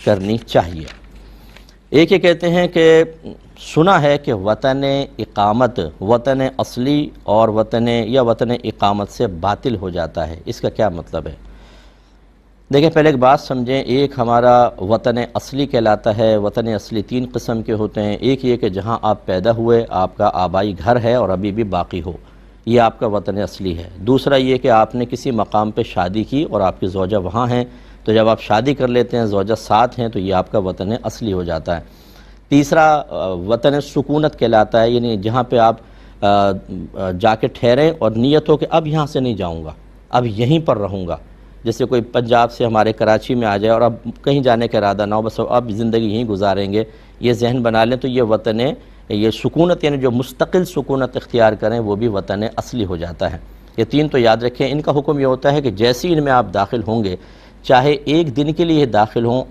کرنی چاہیے۔ ایک یہ کہتے ہیں کہ سنا ہے کہ وطن اقامت وطن اصلی اور وطن اقامت سے باطل ہو جاتا ہے، اس کا کیا مطلب ہے؟ دیکھیں پہلے ایک بات سمجھیں، ایک ہمارا وطن اصلی کہلاتا ہے۔ وطن اصلی 3 قسم کے ہوتے ہیں۔ ایک یہ کہ جہاں آپ پیدا ہوئے، آپ کا آبائی گھر ہے اور ابھی بھی باقی ہو، یہ آپ کا وطن اصلی ہے۔ دوسرا یہ کہ آپ نے کسی مقام پہ شادی کی اور آپ کی زوجہ وہاں ہیں، تو جب آپ شادی کر لیتے ہیں، زوجہ ساتھ ہیں، تو یہ آپ کا وطن اصلی ہو جاتا ہے۔ تیسرا وطن سکونت کہلاتا ہے، یعنی جہاں پہ آپ جا کے ٹھہریں اور نیت ہو کہ اب یہاں سے نہیں جاؤں گا، اب یہیں پر رہوں گا۔ جیسے کوئی پنجاب سے ہمارے کراچی میں آ جائے اور اب کہیں جانے کا ارادہ نہ ہو، بس اب زندگی یہیں گزاریں گے، یہ ذہن بنا لیں، تو یہ وطن یہ سکونت، یعنی جو مستقل سکونت اختیار کریں، وہ بھی وطن اصلی ہو جاتا ہے۔ یہ 3 تو یاد رکھیں۔ ان کا حکم یہ ہوتا ہے کہ جیسے ان میں آپ داخل ہوں گے، چاہے 1 دن کے لیے داخل ہوں،